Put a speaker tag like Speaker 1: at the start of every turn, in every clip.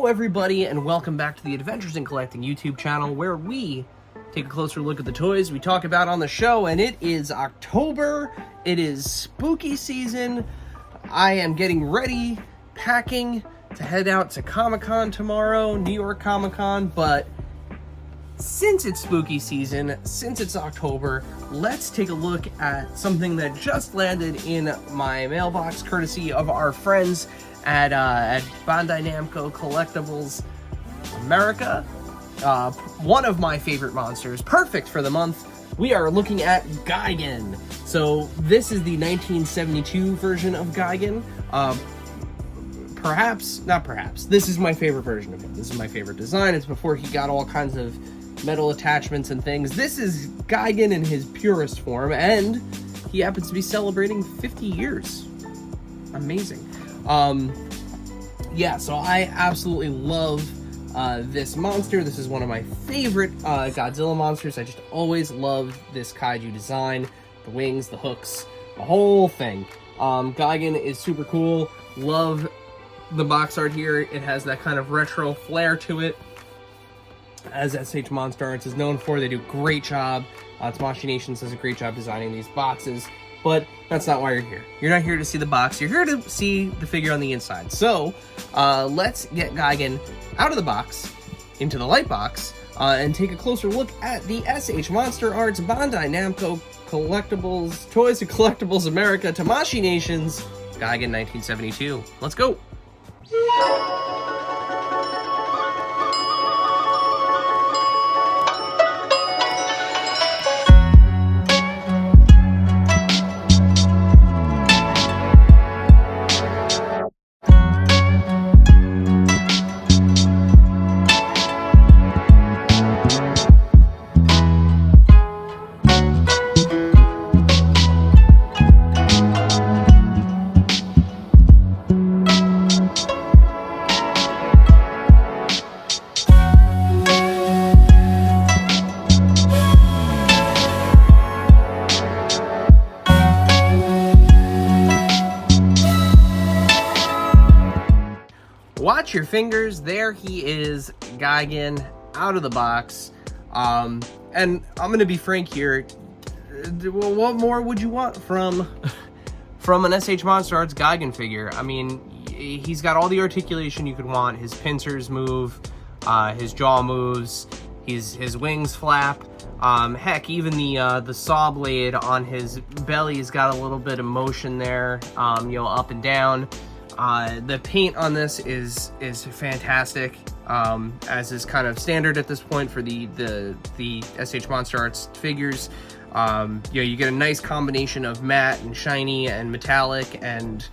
Speaker 1: Hello everybody, and welcome back to the Adventures in Collecting YouTube channel, where we take a closer look at the toys we talk about on the show. And it is October, it is spooky season. I am getting ready, packing to head out to Comic-Con tomorrow, New York Comic-Con, but since it's spooky season, since it's October, let's take a look at something that just landed in my mailbox, courtesy of our friends at Bandai Namco Collectibles America. One of my favorite monsters, perfect for the month. We are looking at Gigan. So this is the 1972 version of Gigan. This is my favorite version of him. This is my favorite design. It's before he got all kinds of metal attachments and things. This is Gigan in his purest form, and he happens to be celebrating 50 years. Amazing. Yeah, so I absolutely love this monster. This is one of my favorite Godzilla monsters. I just always love this Kaiju design. The wings, the hooks, the whole thing. Gigan is super cool. Love the box art here. It has that kind of retro flair to it, as SH Monsterarts is known for. They do a great job. Tamashii Nations does a great job designing these boxes. But that's not why you're here. You're not here to see the box. You're here to see the figure on the inside. So let's get Gigan out of the box, into the light box, and take a closer look at the SH Monsterarts Bandai Namco Collectibles, Toys and Collectibles America, Tamashii Nations, Gigan 1972. Let's go. Watch your fingers. There he is, Gigan, out of the box. And I'm gonna be frank here. What more would you want from an SH Monsterarts Gigan figure? I mean, he's got all the articulation you could want. His pincers move, his jaw moves, his wings flap. Heck, even the saw blade on his belly's got a little bit of motion there, up and down. The paint on this is fantastic, as is kind of standard at this point for the SH Monsterarts figures. You get a nice combination of matte and shiny and metallic and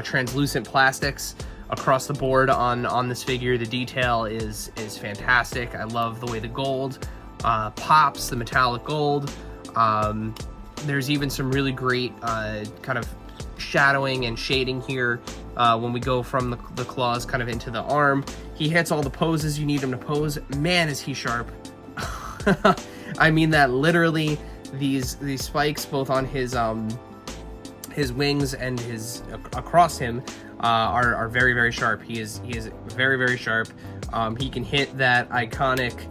Speaker 1: translucent plastics across the board on this figure. The detail is fantastic. I love the way the gold pops, the metallic gold. There's even some really great kind of shadowing and shading here when we go from the claws kind of into the arm. He hits all the poses you need him to pose. Man, is he sharp. I mean that literally. These spikes both on his wings and his across him are very, very sharp. He is very, very sharp. He can hit that iconic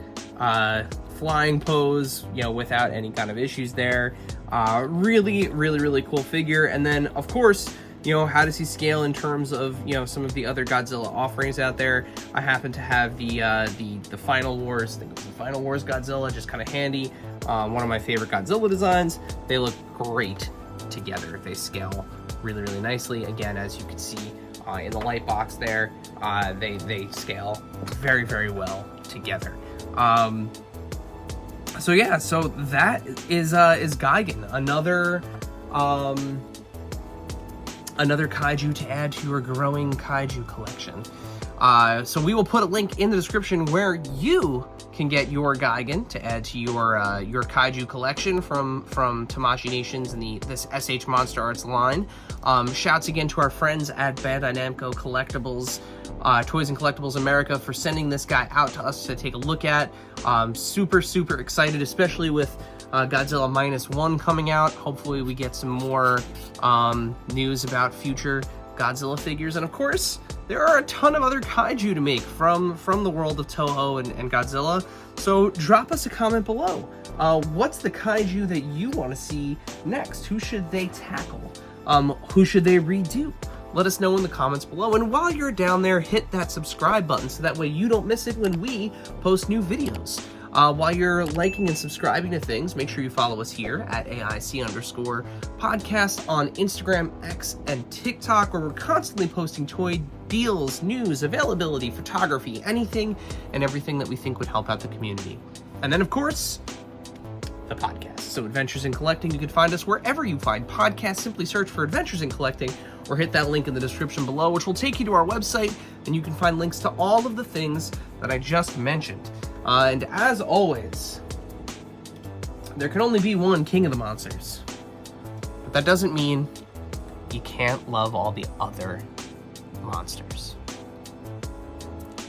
Speaker 1: flying pose, without any kind of issues there. Really, really, really cool figure. And then, of course, how does he scale in terms of, some of the other Godzilla offerings out there? I happen to have the Final Wars, I think it was the Final Wars Godzilla, just kind of handy. One of my favorite Godzilla designs. They look great together. They scale really, really nicely. Again, as you can see in the light box there, they scale very, very well together. So yeah, so that is Gigan, another Kaiju to add to your growing Kaiju collection. So we will put a link in the description where you can get your Gigan to add to your Kaiju collection from Tamashii Nations and this SH Monsterarts line. Shouts again to our friends at Bandai Namco Collectibles, Toys and Collectibles America, for sending this guy out to us to take a look at. Super, super excited, especially with Godzilla -1 coming out. Hopefully we get some more news about future Godzilla figures. And of course, there are a ton of other kaiju to make from the world of Toho and Godzilla. So drop us a comment below. What's the kaiju that you want to see next? Who should they tackle? Who should they redo? Let us know in the comments below. And while you're down there, hit that subscribe button so that way you don't miss it when we post new videos. While you're liking and subscribing to things, make sure you follow us here at AIC_podcast on Instagram, X, and TikTok, where we're constantly posting toy deals, news, availability, photography, anything and everything that we think would help out the community. And then, of course, the podcast. So Adventures in Collecting, you can find us wherever you find podcasts. Simply search for Adventures in Collecting or hit that link in the description below, which will take you to our website, and you can find links to all of the things that I just mentioned. And as always, there can only be one king of the monsters. But that doesn't mean you can't love all the other monsters.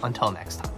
Speaker 1: Until next time.